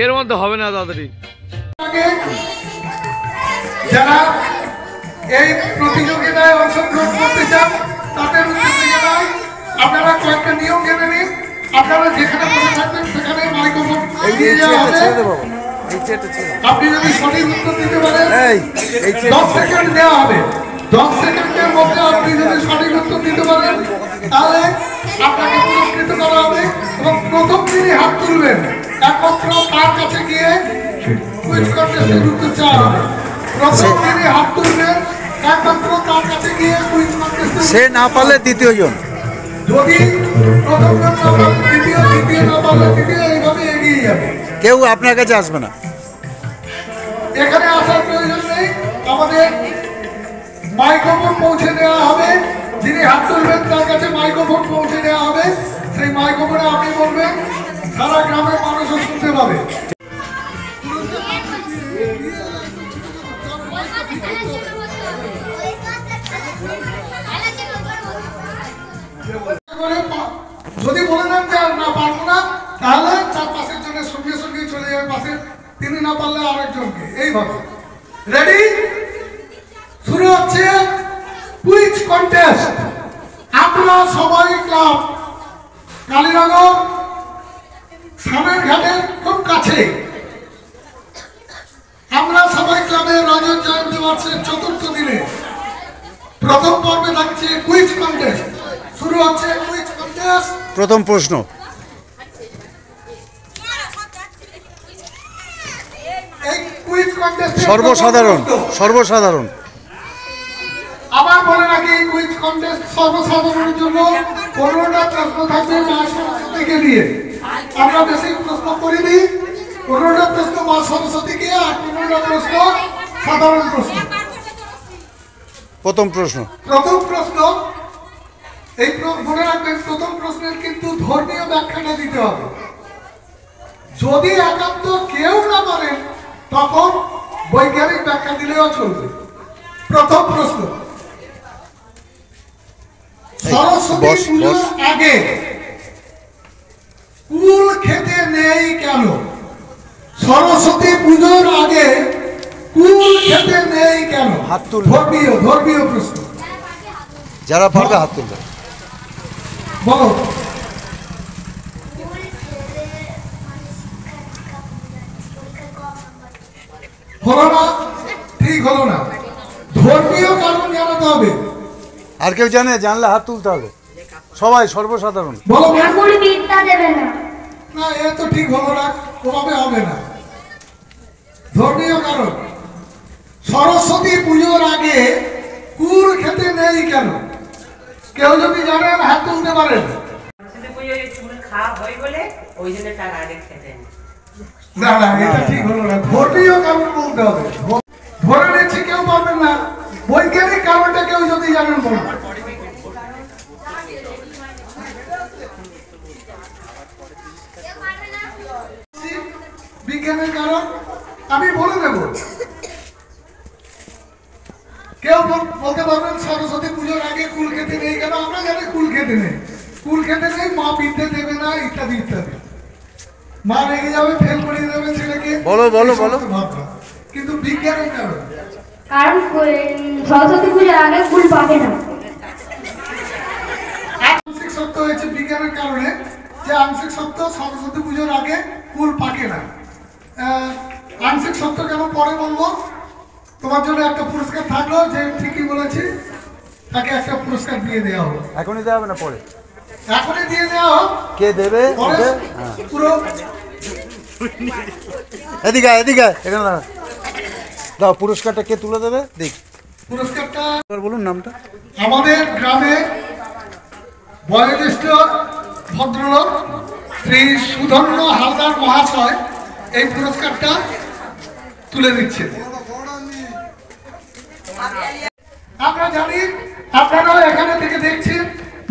এর মধ্যে হবে না তাড়াতাড়ি। যারা এই প্রতিযোগিতায় অংশগ্রহণ করতে চান তাদের উদ্দেশ্যে জানাই, আপনারা কয়েকটা নিয়ম জেনে নিন। আপনারা যেখানে বসে থাকবেন সেখানে মাইক্রোফোন দিয়ে দেওয়া হবে। আপনি যদি সঠিক উত্তর দিতে পারেন 10 সেকেন্ড দেওয়া হবে। 10 সেকেন্ডের মধ্যে আপনি যদি সঠিক উত্তর দিতে পারেন তাহলে আপনাকে পুরস্কৃত করা হবে। এবং প্রথম যিনি হাত তুলবেন একমাত্র তার কাছে গিয়ে কুইজ কন্টেস্টের উত্তর চাওয়া হবে। প্রথম যিনি হাত তুলবেন একমাত্র তার কাছে গিয়ে কুইজ কন্টেস্টের, সে না পারলে দ্বিতীয় জন, যদি প্রথম জন না পারলে দ্বিতীয়, দ্বিতীয় না পারলে তৃতীয়, এইভাবে এগিয়ে যাবে। কেউ আপনার কাছে আসবে না, এখানে আসার প্রয়োজন নেই। আমাদের মাইক্রোফোন পৌঁছে দেওয়া হবে। যিনি হাত তুলবেন তার কাছে মাইক্রোফোন পৌঁছে দেওয়া হবে। সেই মাইক্রোফোনে আপনি বলবেন, সারা গ্রামের মানুষও শুনতে পাবে। যদি বলে দেন যে না পারবো না, তাহলে চার পাশের জনের সঙ্গে সঙ্গে চলে যাবে পাশে, তিনি না পারলে আরেকজনকে। এইভাবে রেডি, শুরু হচ্ছে কুইজ কন্টেস্ট। আমরা সবাই ক্লাব কালীনগর সামের ঘাটের খুব কাছে, আমরা সবাই ক্লাবে রজত জয়ন্তী বর্ষের ৪র্থ দিনে প্রথম পর্বে থাকছে কুইজ কন্টেস্ট। শুরু হচ্ছে কুইজ কন্টেস্ট। প্রথম প্রশ্ন, এই কুইজ কন্টেস্ট সর্বসাধারণ, সর্বসাধারণ। আবার বলে রাখি, এই কুইজ কন্টেস্ট সর্বসাধারণের জন্য 15টা প্রশ্ন থাকবে মা সরস্বতীকে দিয়ে। আমরা বেশি প্রশ্ন করিনি, 15টা প্রশ্ন মা সরস্বতীকে আর 15টা প্রশ্ন সাধারণ প্রশ্ন। প্রথম প্রশ্ন, এই মনে রাখবেন প্রথম প্রশ্নের কিন্তু ধর্মীয় ব্যাখ্যাটা দিতে হবে। যদি একান্ত কেউ না পারেন তখন বৈজ্ঞানিক ব্যাখ্যা দিলেও চলবে। প্রথম প্রশ্ন, সরস্বতী পুজোর আগে কুল খেতে নেই কেন? সরস্বতী পুজোর আগে কুল খেতে নেই কেন? হাত তুল। ধর্মীয় প্রশ্ন, যারা পারবে হাত তুলবে। বলো। হলো না, ঠিক হলো না। ধর্মীয় কারণ জানাতে হবে। আর কেউ জানে? জানলে হাত তুলতে হবে সবাই, সর্বসাধারণ। বলো। না, এ তো ঠিক হলো না, ওভাবে হবে না। ধর্মীয় কারণ, সরস্বতী পুজোর আগে কুল খেতে নেই কেন? কেউ যদি জানেন হাত তুলতে পারেন। না না, এটা ঠিক হলো না। ধর্মীয় কারণ বলতে হবে। ধরে নিচ্ছি কেউ পারবেন না, বৈজ্ঞানিক কারণটা কেউ যদি জানেন বলুন। বিজ্ঞানের কারণ আমি বলে দেব। কেউ বলতে পারবেন সরস্বতী পুজোর আগে কুল খেতে নেই কেন? আমরা জানি কুল খেতে নেই, মা বিদ্যে দেবে না, ইত্যাদি ইত্যাদি। মা রেগে যাবে, ফেল করিয়ে দেবে ছেলেকে। বলো বলো বলো। কিন্তু বিজ্ঞানের কারণ, সরস্বতী পুজোর আগে কুল পাকে না। আংশিক সত্য হয়েছে বিজ্ঞানের কারণে, যে আংশিক সত্য সরস্বতী পুজোর আগে কুল পাকে না। আংশিক সত্য কেন পরে বলবো। তোমার জন্য একটা পুরস্কার থাকলো, যে ঠিকই বলেছি তাকে একটা পুরস্কার দিয়ে দেওয়া হবে। এখনই দেওয়া হবে না পরে? এখনই দিয়ে দেওয়া হোক। কে দেবে? পুরো এদিকে এখানে দাও পুরস্কারটা কে তুলে দেবে দেখ। পুরস্কারটা বলুন নামটা। আমাদের গ্রামে বয়োজ্যেষ্ঠ ভদ্রলোক শ্রী সুধন্য হালদার মহাশয় এই পুরস্কারটা তুলে দিচ্ছেন। আমরা জানি আপনারাও এখানে থেকে দেখছেন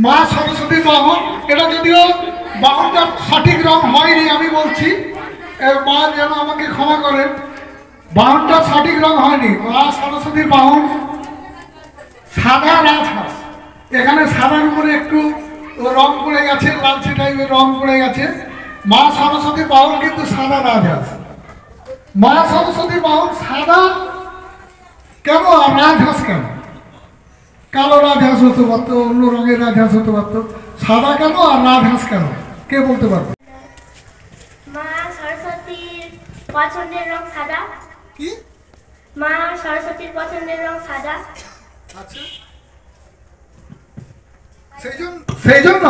মা সরস্বতীর বাহন। এটা যদিও বাহনটার সঠিক রং হয়নি, আমি বলছি মা যেন আমাকে ক্ষমা করেন, বাহনটা সঠিক রং হয়নি। মা সরস্বতীর বাহন সাদা রাজহাঁস, এখানে সাদার উপরে একটু রং পড়ে গেছে, লালচে টাইপের রং পড়ে গেছে। মা সরস্বতীর বাহন কিন্তু সাদা রাজহাঁস। মা সরস্বতীর বাহন সাদা কেন আর রাজহাঁস কেন? কালো রাজহাঁস হতে পারতো, অন্য রঙের রাজহাঁস হতে পারতো, সাদা কেন আর রাজহাঁস কেন? কে বলতে পারবে? মা সরস্বতীর পছন্দের রং সাদা। কি? মা সরস্বতীর পছন্দের রং সাদা। আচ্ছা, সেই জন্য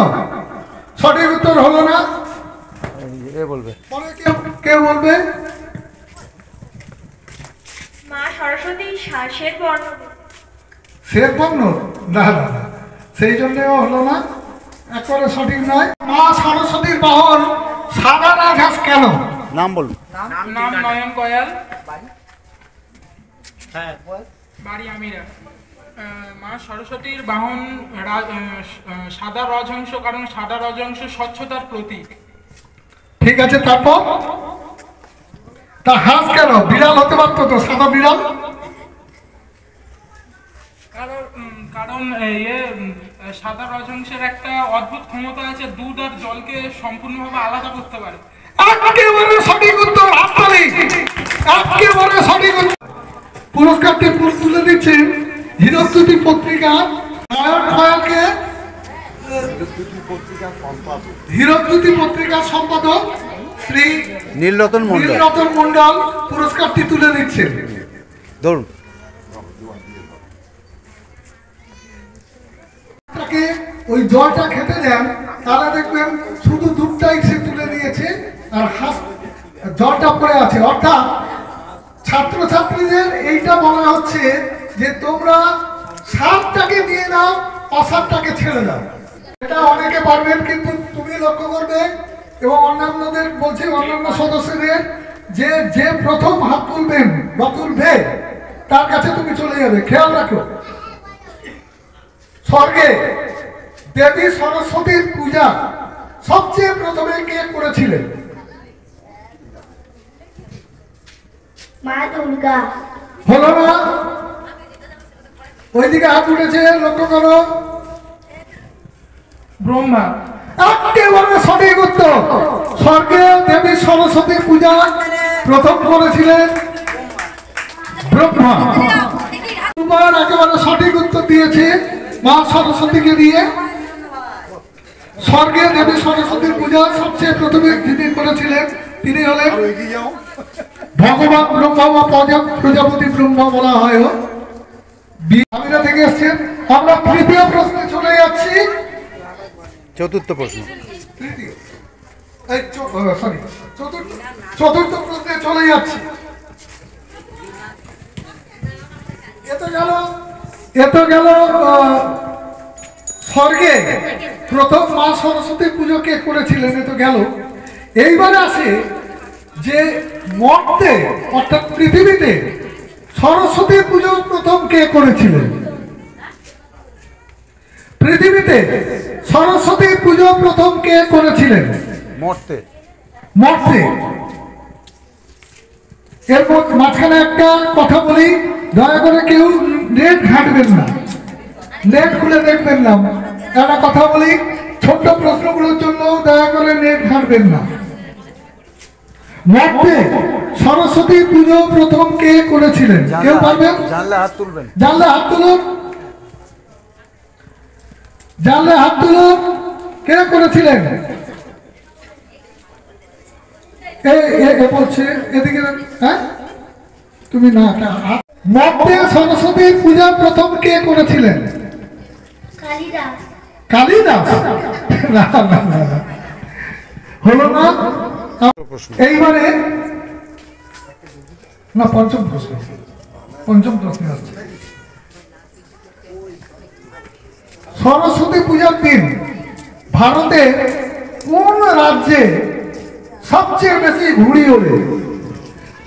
সঠিক উত্তর হলো না। এ বলবে পরে কে বলবে? মা সরস্বতী শ্বেত বর্ণ। শ্বেত বর্ণ? না না না, সেই জন্যও হলো না, একবারে সঠিক নয়। মা সরস্বতীর বাহন সাদা রাজহাঁস কেন? নাম বলুন। নাম নয়ন কয়াল, বাড়ি আমিরা। মা সরস্বতীর বাহন সাদা রজহংস, কারণ সাদা রজহংস স্বচ্ছতার প্রতীক। ঠিক আছে, তারপর তা হাঁস কেন? বিড়াল হতে পারতো তো, সাদা বিড়াল। কারণ সাদা রজহংসের একটা অদ্ভুত ক্ষমতা আছে, দুধ আর জলকে সম্পূর্ণভাবে আলাদা করতে পারে। একেবারে সঠিক উত্তর, হাততালি। একেবারে সঠিক উত্তর। পুরস্কারটি তুলে দিচ্ছেন হীরকজ্যোতি পত্রিকা নয়ন কয়ালকে, হীরকজ্যোতি পত্রিকার সম্পাদক শ্রী নীলরতন মণ্ডল। নীলরতন মণ্ডল পুরস্কারটি তুলে দিচ্ছেন। ধরুন। তাকে ওই জলটা খেতে দেন, তাহলে দেখবেন শুধু দুধটাই সে তুলে নিয়েছে আর জলটা পড়ে আছে। অর্থাৎ ছাত্রছাত্রীদের এইটা বলা হচ্ছে যে তোমরা সারটাকে নিয়ে নাও, অসারটাকে ছেড়ে দাও। এটা অনেকে পারবেন, কিন্তু তুমি লক্ষ্য করবে এবং অন্যান্যদের বলছি, অন্যান্য সদস্যদের, যে যে প্রথম হাত তুলবেন বা তুলবে তার কাছে তুমি চলে যাবে। খেয়াল রাখো, স্বর্গে দেবী সরস্বতীর পূজা সবচেয়ে প্রথমে কে করেছিলেন? মা দুর্গা। হলো না, ওইদিকে হাত উঠেছে, লক্ষ্য করো। ব্রহ্মা। একেবারে সঠিক উত্তর। স্বর্গে দেবী সরস্বতীর পূজা প্রথম করেছিলেন ব্রহ্মা। দুবার একেবারে সঠিক উত্তর দিয়েছে মা সরস্বতীকে দিয়ে। স্বর্গে দেবী সরস্বতীর পূজা সবচেয়ে প্রথমে যিনি করেছিলেন তিনি হলেন ভগবান ব্রহ্মা বা প্রজাপতি ব্রহ্মা বলা হয়। আমিরা থেকে এসছেন। আমরা তৃতীয় প্রশ্নে চলে যাচ্ছি। চতুর্থ প্রশ্ন। চতুর্থ প্রশ্নে চলে যাচ্ছি। এত গেল স্বর্গে প্রথম মা সরস্বতীর পুজো কে করেছিলেন, এ তো গেল। এইবারে আসে যে মর্তে অর্থাৎ পৃথিবীতে সরস্বতীর পুজো প্রথম কে করেছিলেন? পৃথিবীতে সরস্বতীর পুজো প্রথম কে করেছিলেন? মর্তে। মর্তে। এর মাঝখানে একটা কথা বলি, দয়া করে কেউ নেট ঘাঁটবেন না, নেট খুলে দেখবেন না। একটা কথা বলি, ছোট্ট প্রশ্নগুলোর জন্য দয়া করে নেট ঘাঁটবেন না। মর্তে সরস্বতী পুজো প্রথম কে করেছিলেন? কেউ পারবেন? জানলে হাত তুলবেন। জানলে হাত তুলুন, জানলে হাত তুলুন। কে করেছিলেন? বলছে এদিকে। হ্যাঁ, তুমি না। মর্তে সরস্বতীর পূজা প্রথম কে করেছিলেন? কালিদাস। কালিদাস? না না না, হলো না। এইবারে না, পঞ্চম প্রশ্ন। পঞ্চম প্রশ্ন আসছে, সরস্বতী পূজার দিন ভারতের কোন রাজ্যে সবচেয়ে বেশি ঘুড়ি ওড়ে?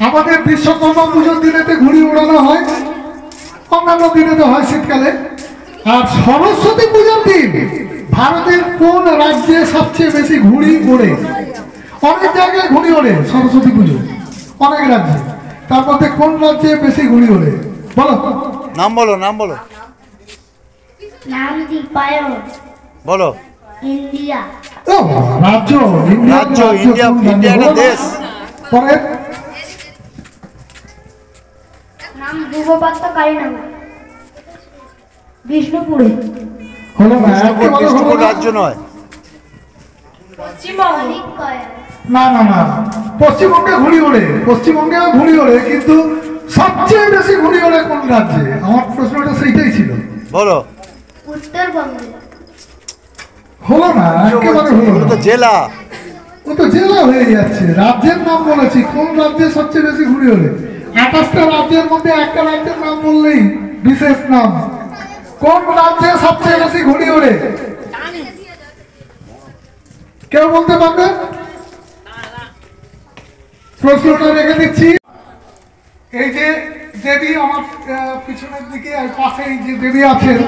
আমাদের বিশ্বকর্মা পুজোর দিনেতে ঘুড়ি ওড়ানো হয়, অন্যান্য দিনে তো হয় শীতকালে। আর সরস্বতী পূজার দিন ভারতের কোন রাজ্যে সবচেয়ে বেশি ঘুড়ি ওড়ে? অনেক জায়গায় ঘুড়ি ওড়ে সরস্বতী পুজো, অনেক রাজ্যে। তার মধ্যে কোন রাজ্যে বেশি ঘুড়ি ওড়ে বলো? নাম বলো, নাম বলো, নাম দীপায়ন, বলো। ইন্ডিয়া। ও রাজ্য, রাজ্য, ইন্ডিয়া, ইন্ডিয়া একটা দেশ। পরে নাম ধ্রুবপাত্রকারীনগর, বিষ্ণুপুরে। হলো না, বিষ্ণুপুর, একেবারে হলো বিষ্ণুপুর না। রাজ্য নয়। না না না, পশ্চিমবঙ্গে ঘুড়ি ওড়ে, পশ্চিমবঙ্গেও ঘুড়ি ওড়ে, কিন্তু সবচেয়ে বেশি ঘুড়ি ওড়ে কোন রাজ্যে? আমার প্রশ্নটা সেইটাই ছিল। বলো। উত্তরবঙ্গে। হলো না, একেবারে হলো ওগুলো তো না। জেলা। ও তো জেলা হয়ে যাচ্ছে। রাজ্যের নাম বলেছি, কোন রাজ্যে সবচেয়ে বেশি ঘুড়ি ওড়ে? 28টা রাজ্যের মধ্যে একটা রাজ্যের নাম বললেই বিশেষ নাম। কোন রাজ্যে সবচেয়ে বেশি ঘুড়ি ওড়ে কেউ বলতে পারবে? প্রশ্নটা রেখে দিচ্ছি। এই যে দেবী আমার পিছনের দিকে আর পাশে যে দেবী আছেন,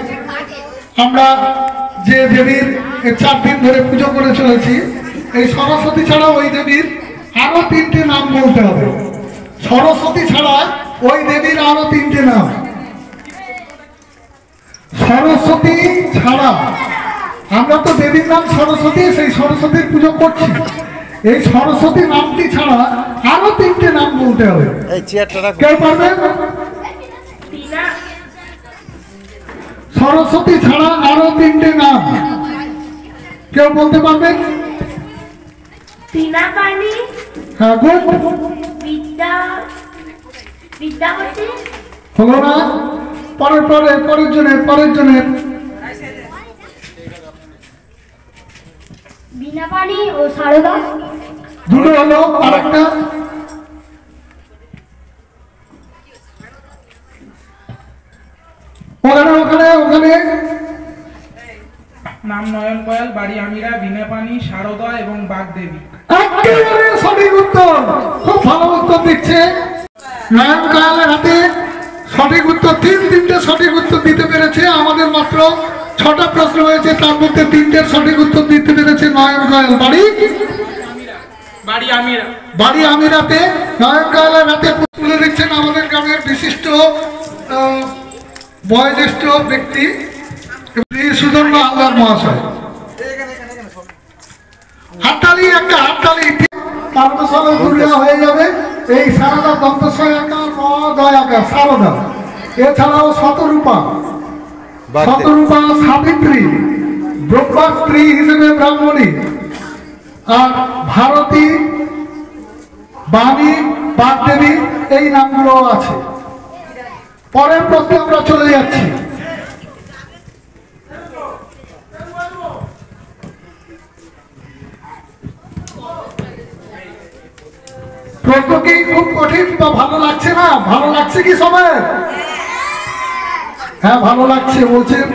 আমরা যে দেবীর 4 দিন ধরে পুজো করে চলেছি, এই সরস্বতী ছাড়া ওই দেবীর আরো 3টে নাম বলতে হবে। সরস্বতী ছাড়া ওই দেবীর আরো 3টে নাম। সরস্বতী ছাড়া, আমরা তো দেবীর নাম সরস্বতী, সেই সরস্বতীর পুজো করছি। এই সরস্বতী নামটি ছাড়া আরো 3টে নাম বলতে হবে। এই চেয়ারটা রাখো। কেউ পারবে? সরস্বতী ছাড়া আরো 3টে নাম কেউ বলতে পারবেন? পিনাকানি, হ্যাঁ, গুড। বিদ্যাবতী, হলো না, পরের জনের বীণাপাণি ও সারদা। দুটো হলো, আরেকটা ওখানে নাম নয়ন কয়াল, বাড়ি আমিরা, বিনাপানি, শারদা এবং বাগদেবী। একেবারে সঠিক উত্তর। খুব ভালো উত্তর দিচ্ছে নয়ন কয়ালের হাতে। সঠিক উত্তর, 3টে সঠিক উত্তর দিতে পেরেছে। আমাদের মাত্র 6টা প্রশ্ন হয়েছে, তার মধ্যে 3টের সঠিক উত্তর দিতে পেরেছে নয়ন কয়াল। বাড়ি আমিরাতে নয়ন কয়ালের হাতে তুলে দিচ্ছেন আমাদের গ্রামের বিশিষ্ট বয়োজ্যেষ্ঠ ব্যক্তি সুধর্ম হালদার মহাশয়। হাততালি, একটা হাততালি। তারপরে দুর্গা হয়ে যাবে। এই সারদা দন্তস্বয়াকার মদয়াকার সারদা, এছাড়াও শতরূপা, সাবিত্রী, ব্রহ্মাস্ত্রী হিসেবে ব্রাহ্মণী, আর ভারতী, বাণী, বাগদেবী, এই নামগুলো আছে। পরের প্রশ্নে আমরা চলে যাচ্ছি। প্রশ্ন কি খুব কঠিন বা ভালো লাগছে না? ভালো লাগছে কি সবাই? হ্যাঁ, ভালো লাগছে বলছেন,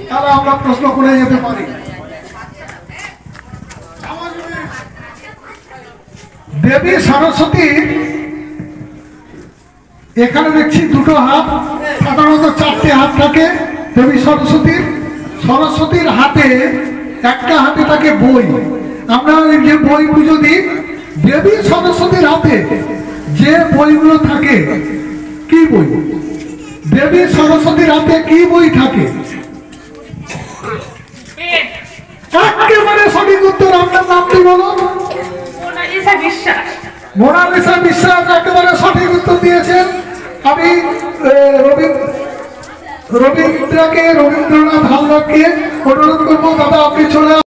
তাহলে আমরা প্রশ্ন করে যেতে পারি। দেবী সরস্বতী, এখানে দেখছি 2টো হাত, সাধারণত 4টে হাত থাকে দেবী সরস্বতীর। সরস্বতীর হাতে একটা হাতে থাকে বই। আমরা যে বই পুজো দিই, দেবী সরস্বতীর হাতে যে বইগুলো থাকে, কি বই? দেবী সরস্বতীর হাতে কি বই থাকে? একেবারে সঠিক উত্তর। আপনার নামটি বলো? মোনালিসা বিশ্বাস। মোনালিসা বিশ্বাস একেবারে সঠিক উত্তর দিয়েছেন। আমি রবীন্দ্রনাথ হালদারকে অনুরোধ করবো, দাদা আপনি চলে আসুন।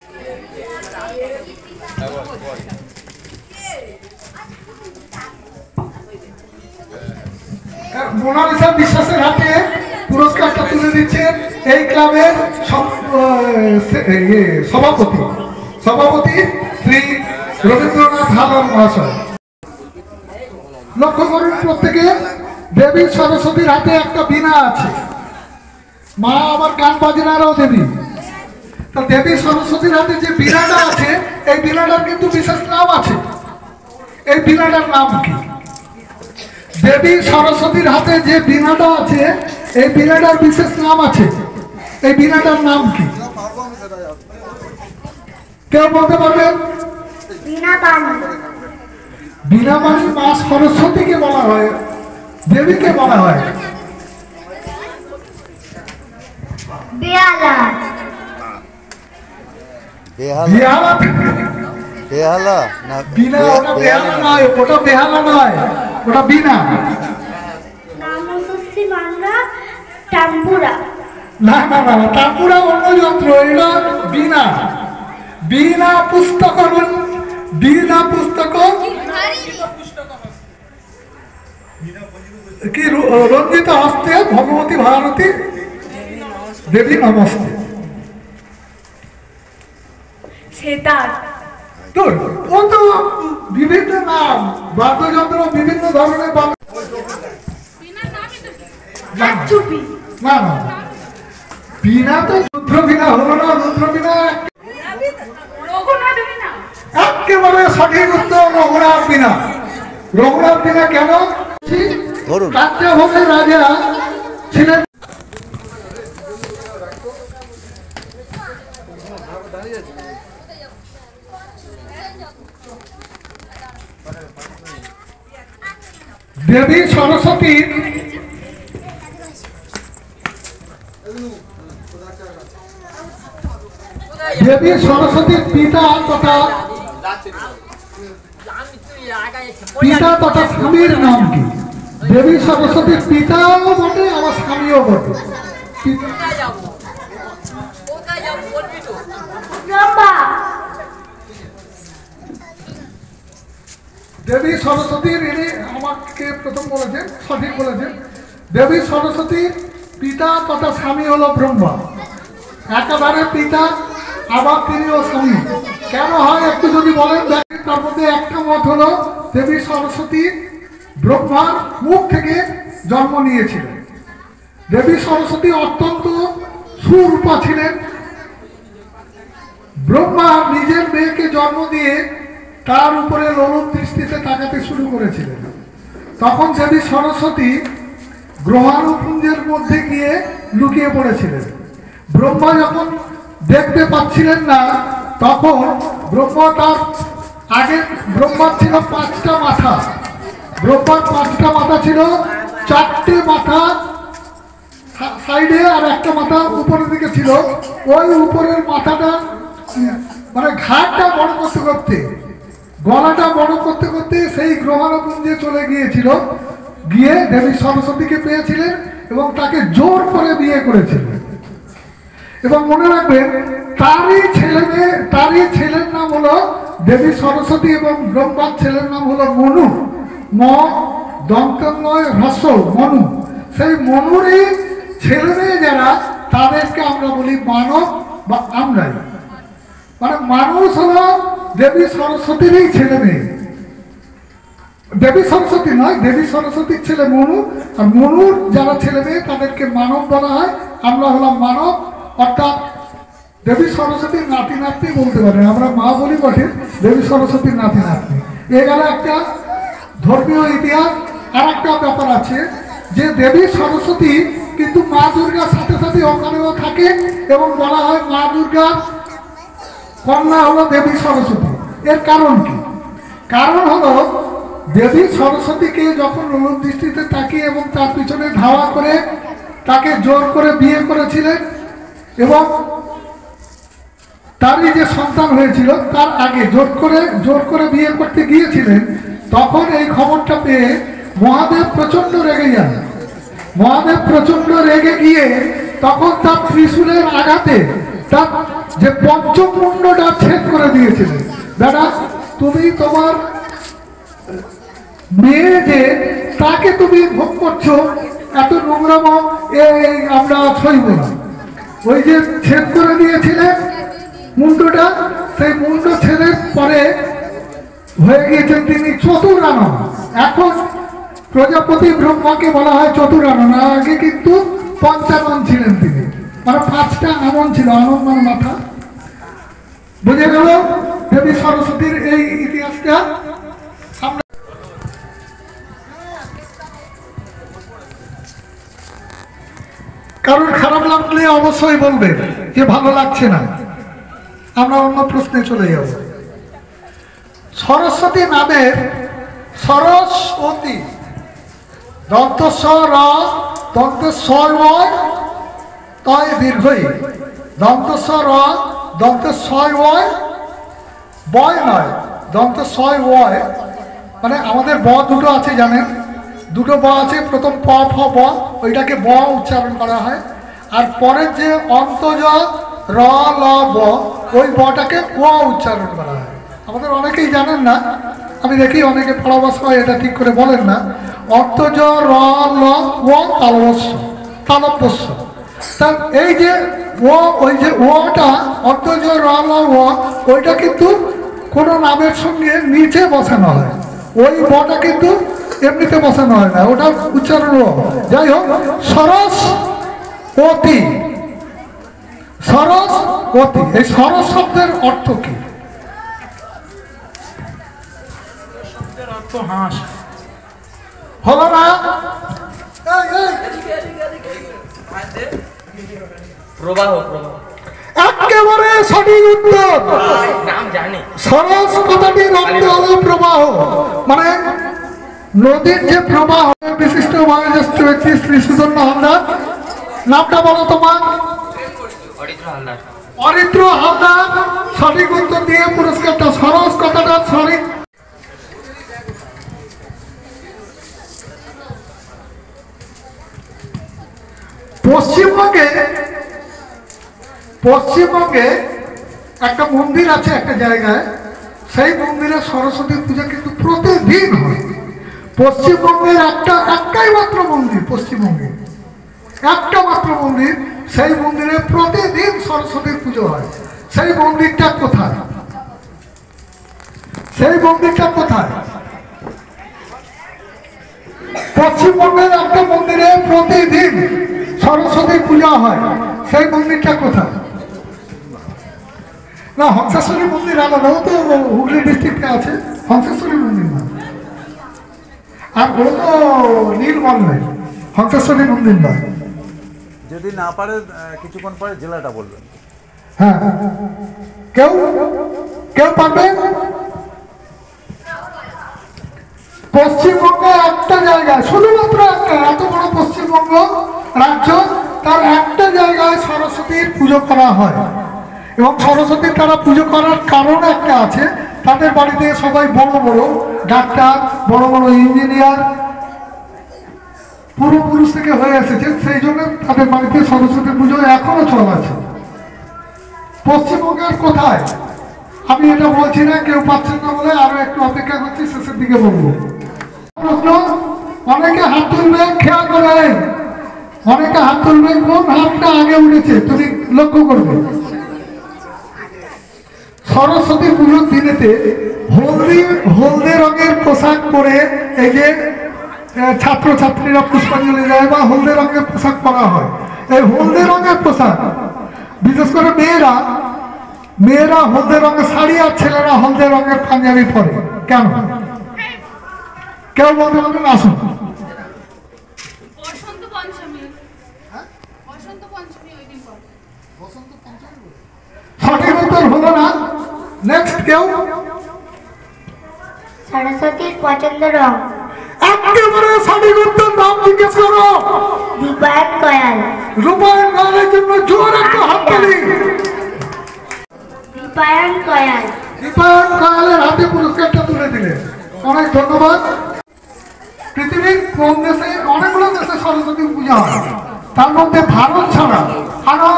মোনালিসা বিশ্বাসের হাতে পুরস্কারটা তুলে দিচ্ছেন এই ক্লাবের সভাপতি শ্রী রবীন্দ্রনাথ হালদার মহাশয়। লক্ষ্য করুন, প্রত্যেকে দেবী সরস্বতীর হাতে একটা বীণা আছে। মা আবার গান বাজনারও দেবী। তা দেবী সরস্বতীর হাতে যে বীণাটা আছে, এই বীণাটার কিন্তু বিশেষ নাম আছে। এই বীণাটার নাম কি? দেবী সরস্বতীর হাতে যে বীণাটা আছে, এই বীণাটার বিশেষ নাম আছে। এই বীণাটার নাম কি? কেউ বলতে পারবেন? বীণাপাণি। বীণাপাণি মা সরস্বতীকে বলা হয়, দেবীকে বলা হয় বেহালা। বেহালা। বেহালা না বীণা ওটা বেহালা নয়, ওটা বেহালা নয়, ওটা বীণা। নামসি বাংলা টাম্পুরা। না না না, তারপরে অন্য যন্ত্র, এটা বীণা। বীণা পুস্তক, বীণা পুস্তক কি রঞ্জিত হস্তে ভগবতী ভারতী দেবী নমস্তে। সেতার। ও তো বিভিন্ন নাম, বাদ্যযন্ত্র বিভিন্ন ধরনের চুপি। না না, বীণা তো রুদ্র বীণা হলো না। রুদ্র বীণা একেবারে সঠিক উত্তর, রঘুনাথ বীণা। রঘুনাথ বীণা কেন? ধরুন। কার্যভোগের রাজা ছিলেন। দেবী সরস্বতীর দেবী সরস্বতীর পিতা তথা স্বামীর নাম কি? দেবী সরস্বতীর পিতাও বটে, আবার স্বামীও বটে। দেবী সরস্বতীর, ইনি আমাকে প্রথম বলেছেন, সঠিক বলেছেন। দেবী সরস্বতীর পিতা তথা স্বামী হলো ব্রহ্মা। একেবারে পিতা, আবার তিনিও স্বামী। কেন হয় একটু যদি বলেন দেখেন। তার মধ্যে একটা মত হলো দেবী সরস্বতী ব্রহ্মার মুখ থেকে জন্ম নিয়েছিলেন। দেবী সরস্বতী অত্যন্ত সুরূপা ছিলেন। ব্রহ্মা নিজের মেয়েকে জন্ম দিয়ে তার উপরে লোলুপ দৃষ্টিতে তাকাতে শুরু করেছিলেন। তখন দেবী সরস্বতী গ্রহাণুপুঞ্জের মধ্যে গিয়ে লুকিয়ে পড়েছিলেন। ব্রহ্মা যখন দেখতে পাচ্ছিলেন না, তখন ব্রহ্মা তার আগে, ব্রহ্মার ছিল 5টা মাথা। ব্রহ্মার 5টা মাথা ছিল, 4টে মাথা সাইডে আর একটা মাথা উপরের দিকে ছিল। ওই উপরের মাথাটা মানে ঘাটটা বড় করতে করতে, গলাটা বড় করতে করতে সেই গ্রহাণুপুঞ্জে চলে গিয়েছিল। গিয়ে দেবী সরস্বতীকে পেয়েছিলেন এবং তাকে জোর করে বিয়ে করেছিলেন। এবং মনে রাখবেন, তারই ছেলের নাম হলো দেবী সরস্বতী এবং ব্রহ্মার ছেলের নাম হলো মনু। দন্তন্ময় হ্রস্ব মনু। সেই মনুরই ছেলে মেয়ে যারা, তাদেরকে আমরা বলি মানব বা আমরাই। মানে মানুষ হলো দেবী সরস্বতীরই ছেলে মেয়ে। দেবী সরস্বতী নয়, দেবী সরস্বতীর ছেলে মনু। আর মনুর যারা ছেলে মেয়ে তাদেরকে মানব বলা হয়। আমরা হলাম মানব, অর্থাৎ দেবী সরস্বতীর নাতি নাতনি বলতে পারেন। আমরা মা বলি বটে, দেবী সরস্বতীর নাতি নাতনি। এ গেল একটা ধর্মীয় ইতিহাস। আর একটা ব্যাপার আছে যে দেবী সরস্বতী কিন্তু মা দুর্গার সাথে সাথে ওখানেও থাকে এবং বলা হয় মা দুর্গার কন্যা হলো দেবী সরস্বতী। এর কারণ কি? কারণ হলো দেবী সরস্বতীকে যখন লোলুপ দৃষ্টিতে তাকিয়ে এবং তার পিছনে ধাওয়া করে তাকে জোর করে বিয়ে করেছিলেন এবং তারই যে সন্তান হয়েছিল তার আগে জোর করে বিয়ে করতে গিয়েছিলেন, তখন এই খবরটা পেয়ে মহাদেব প্রচন্ড রেগে যান। মহাদেব প্রচন্ড রেগে গিয়ে তখন তার ত্রিশূলের আঘাতে তার যে পঞ্চম মুন্ডটা ছেদ করে দিয়েছিলেন। দাদা, তুমি তোমার মেয়ে যে তাকে তুমি ভোগ করছো, এত নোংরাম আমরা সইব না। ওই যে ছেদ করে দিয়েছিলেন মুন্ডটা, সেই মুন্ড ছেদের পরে হয়ে গিয়েছেন তিনি চতুরানন। এখন প্রজাপতি ব্রহ্মাকে বলা হয় চতুরানন, আগে কিন্তু পঞ্চানন ছিলেন তিনি, মানে 5টা আনন ছিল, আনন মানে মাথা। বুঝে গেল দেবী সরস্বতীর এই ইতিহাসটা। কারণ খারাপ লাগলে অবশ্যই বলবেন যে ভালো লাগছে না। আমরা অন্য প্রশ্নে চলে যাব। সরস্বতী নামের সরস্বতী দন্তস্বর দন্তেশ্বর তয় দীর্ঘই, দন্তস্বর দন্তেশ্বর বয় নয়, দন্তস্বর মানে আমাদের ব দুটো আছে জানেন, দুটো ব আছে। প্রথম প ফ ব, ওইটাকে ব উচ্চারণ করা হয়, আর পরের যে অন্তজ র ল ব, ওই বটাকে ও উচ্চারণ করা হয়। আমাদের অনেকেই জানেন না, আমি দেখি অনেকে পড়াবাস হয় এটা ঠিক করে বলেন না। অন্তজ র ল ও তালব্যস্য, তা এই যে ও, ওই যে ওটা অন্তজ র ল ও, ওইটা কিন্তু কোনো নামের সঙ্গে নিচে বসানো হয়, ওই বটা কিন্তু এমনিতে বসানো হয় না, ওটা উচ্চারণ। যাই হোক, সরস্বতী, সরস্বতী, এই সরস শব্দের অর্থ কি? অর্থ হাঁস। হলো না? প্রবাহ একেবারে সঠিক উত্তর। নাম জানি। সরস কথাটির অর্থ হলো প্রবাহ, মানে নদীর যে প্রবাহ। বিশিষ্ট বয়োজ্যেষ্ঠ ব্যক্তি শ্রী সুদর্ণ হালদার, নামটা বলো তোমার? অরিত্র হালদার সঠিক উত্তর দিয়ে পুরস্কারটা। সরস কথাটা সঠিক। পশ্চিমবঙ্গে একটা মন্দির আছে একটা জায়গায়, সেই মন্দিরে সরস্বতী পূজা কিন্তু প্রতিদিন হয়। পশ্চিমবঙ্গের একটাই মাত্র মন্দির, পশ্চিমবঙ্গে একটা মাত্র মন্দির, সেই মন্দিরে প্রতিদিন সরস্বতীর পুজো হয়। সেই মন্দিরটা কোথায়? সেই মন্দিরটা কোথায়? পশ্চিমবঙ্গের একটা মন্দিরে প্রতিদিন সরস্বতী পূজা হয়, সেই মন্দিরটা কোথায়? না, হংসেশ্বরী মন্দির আলাদা, ও তো হুগলি ডিস্ট্রিক্টে আছে, হংসেশ্বরী মন্দির না। আর ও তো নীলমন্দির, হংসেশ্বরী মন্দির নয়। যদি না পারে কিছুক্ষণ পরে জেলাটা বলবেন। হ্যাঁ, কেউ কেউ পারবে? পশ্চিমবঙ্গে একটা জায়গায়, শুধুমাত্র একটা, এত বড় পশ্চিমবঙ্গ রাজ্য, তার একটা জায়গায় সরস্বতীর পুজো করা হয়। এবং সরস্বতীর তারা পুজো করার কারণ একটা আছে, তাদের বাড়িতে সবাই বড় বড় ডাক্তার, বড় বড় ইঞ্জিনিয়ার পূর্বপুরুষ থেকে হয়ে এসেছে, সেই জন্য তাদের বাড়িতে সরস্বতী পুজো এখনো চলছে। পশ্চিমবঙ্গের কোথায় আমি এটা বলছি না, কেউ পাচ্ছেন না বলে আরো একটু অপেক্ষা করছি, শেষের দিকে বলবো। প্রশ্ন অনেকে হাত তুলবে, খেয়াল করে অনেকে হাত তুলবে, কোন হাতটা আগে উঠেছে তুমি লক্ষ্য করবে। সরস্বতী পুজোর দিনেতে হলদে রঙের পোশাক পরে এই যে ছাত্রছাত্রীরা পুষ্পাঞ্জলি দেয় বা হলদে রঙের পোশাক পরা হয়। এই হলদে রঙের পোশাক, বিশেষ করে মেয়েরা হলদে রঙের শাড়ি আর ছেলেরা হলদে রঙের পাঞ্জাবি পরে কেন? কেউ বলতে পারবেন? আসুন। সঠিক উত্তর হলো না। নেক্সট কেউ? সরস্বতীর পছন্দ রং। একেবারে সঠিক উত্তর। নাম জিজ্ঞেস করো। রূপায়ণ কয়াল। রূপায়ণ কয়ালের জন্য জোর একটা হাততালি। রূপায়ণ কয়াল। রূপায়ণ কয়ালের হাতে পুরস্কারটা তুলে দিলেন, অনেক ধন্যবাদ। পৃথিবীর কোন দেশে, অনেকগুলো দেশে সরস্বতী পূজা হয়, তার মধ্যে ভারত ছাড়া আরো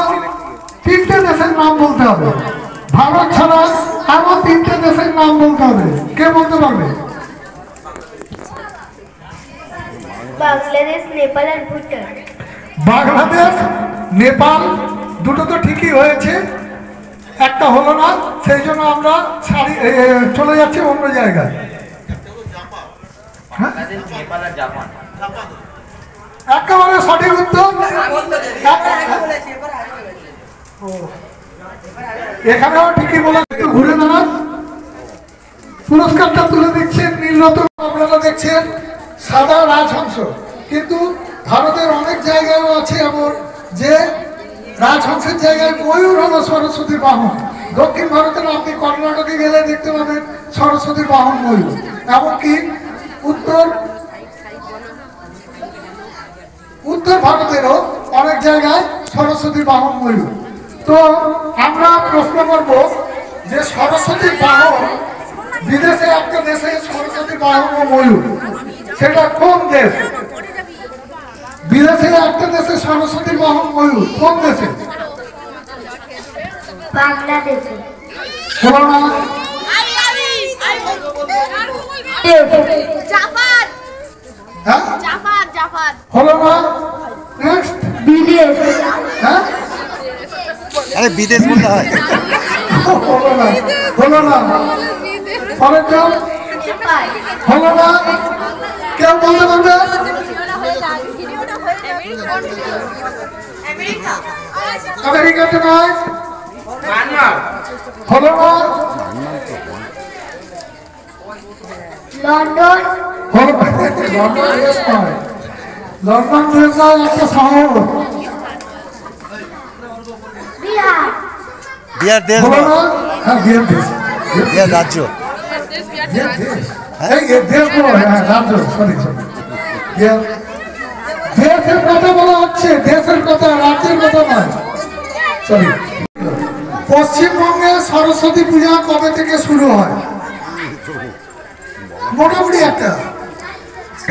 3টে দেশের নাম বলতে হবে। ভারত ছাড়া আরো 3টে দেশের নাম বলতে হবে। কে বলতে পারবে? বাংলাদেশ, নেপাল আর ভুটান। বাংলাদেশ, নেপাল, দুটো তো ঠিকই হয়েছে, একটা হলো না, সেই জন্য আমরা চলে যাচ্ছি অন্য জায়গায়। হ্যাঁ, বাংলাদেশ, নেপাল আর জাপান। একেবারে সঠিক উত্তর। এখানেও ঠিকই বলে, একটু ঘুরে দাঁড়ান। পুরস্কারটা তুলে দিচ্ছেন নীলরতন, আপনারা দেখছেন সাদা রাজহংস, কিন্তু ভারতের অনেক জায়গায়ও আছে এমন যে রাজহংসের জায়গায় ময়ূর হলো সরস্বতীর বাহন। দক্ষিণ ভারতের আপনি কর্ণাটকে গেলে দেখতে পাবেন সরস্বতীর বাহন ময়ূর। এমনকি উত্তর ভারতেরও অনেক জায়গায় সরস্বতীর বাহন ময়ূর। তো আমরা প্রশ্ন করব যে সরস্বতীর বাহন বিদেশে একটা দেশে সরস্বতীর বাহন ও ময়ূর, সেটা কোন দেশ? বিদেশে একটা দেশে সরস্বতীর বাহন ময়ূর, কোন দেশে? বাংলাদেশে। হলো না? জাপান হ্যাঁ, জাপান জাপান হলো না? নেক্সট। বিদেশ। হ্যাঁ, আরে বিদেশ বলতে হয়। হলো না, হলো না। পরের জন। হলো না। কেউ বলতে পারবে? আমেরিকাতে নয়। হলো না। লন্ডন। হলো না। লন্ডন দেশ নয়। লন্ডন দেশ নয়, একটা শহর। বিহার। বিহার দেশ হলো নয়, না? হ্যাঁ, বিহার দেশ। বিহার রাজ্য। বিহার দেশ। এই দেশ বলো, হ্যাঁ রাজ্য, সরি সরি। বিহার দেশের কথা বলা হচ্ছে, দেশের কথা, রাজ্যের কথা নয়। সরি। পশ্চিমবঙ্গে সরস্বতী পূজা কবে থেকে শুরু হয়? মোটামুটি একটা।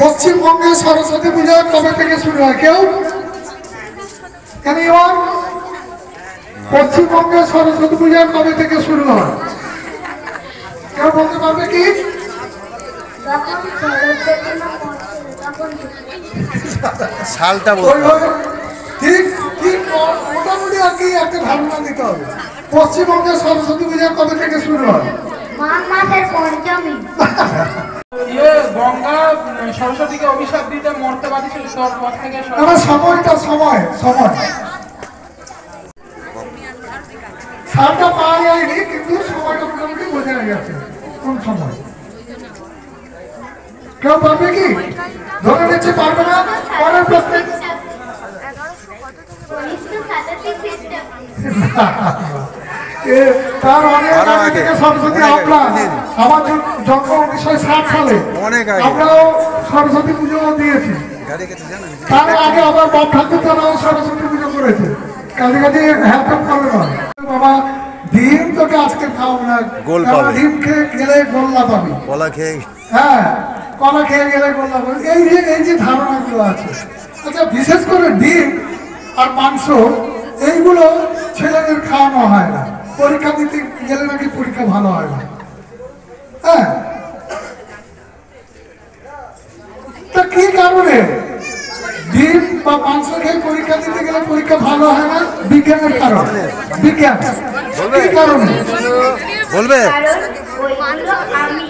পশ্চিমবঙ্গে সরস্বতী পূজা কবে থেকে শুরু হয়? কেউ? Anyone? পশ্চিমবঙ্গে সরস্বতী পূজা কবে থেকে শুরু হয়? কেউ বলতে পারবে কি? যখন সরস্বতী মা পড়ছিল তখন সালটা ওই বলতে হবে। ওই, ঠিক ঠিক মোটামুটি আর কি একটা ধারণা দিতে হবে। পশ্চিমবঙ্গে সরস্বতী পূজা কবে থেকে শুরু হয়? মাঘ মাসের পঞ্চমী। গঙ্গা সরস্বতীকে অভিশাপ দিতে মরতে পারছিল, তারপর থেকে না, সময়টা সময় সময় সালটা পাওয়া যায়নি, কিন্তু সময়টা মোটামুটি বোঝা গেছে কোন সময়। কেউ পারবে কি? ধরে নিচ্ছে পারবে না। পরের প্রশ্নে। 1987 খ্রিস্টাব্দে তার অনেক আরো আগে আগে, থেকে সরস্বতী অনেক আমরা, আগে। আমার জন্ম 1960 সালে, অনেক আগে। আমরাও সরস্বতী পুজো দিয়েছি। গাড়ি গেছে জানেন? তার আগে আবার বাপ ঠাকুর তারাও সরস্বতী পুজো করেছে। কাজে কাজে হ্যাপন করে না বাবা, ডিম তোকে আজকে খাওয়াবো না, গোল কারণ পাবে। ডিম খেয়ে গেলে গোল্লা পাবি। কলা খেয়ে হ্যাঁ, কলা খেয়ে গেলে গোল্লা পাবি। এই যে ধারণাগুলো আছে। আচ্ছা, বিশেষ করে ডিম আর মাংস এইগুলো ছেলেদের খাওয়ানো হয় না। পরীক্ষা দিতে গেলে নাকি পরীক্ষা ভালো হয় না। হ্যাঁ, তা কি কারণে ডিম বা মাংস খেয়ে পরীক্ষা দিতে গেলে পরীক্ষা ভালো হয় না? বিজ্ঞানের কারণে। বিজ্ঞান কি কারণে? বলবে? কারণ ওইগুলো আমি,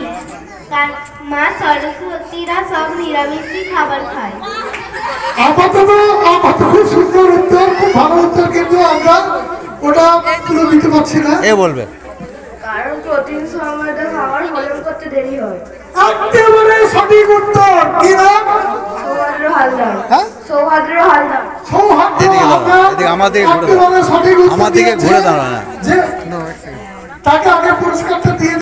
তার মা সরস্বতীরা সব নিরামিষই খাবার খায়। আপাতত খুব সুন্দর উত্তর, খুব ভালো উত্তর, কিন্তু আমরা ওটা পুরো দিতে পারছি না। এ বলবে? কারণ প্রোটিন সমৃদ্ধ খাবার হজম করতে দেরি হয়। একেবারে সঠিক উত্তর। কি নাম? সৌভাদ্র হালদার। হ্যাঁ? সৌভাদ্র হালদার। সৌহার্দ্য এদিকে দাঁড়াও, হালদার এদিকে আমার দিকে ঘুরে দাঁড়াও। একেবারে সঠিক উত্তর আমার দিকে দিয়েছে। ঘুরে দাঁড়াও না। যে তাকে আগে পুরস্কারটা দিয়ে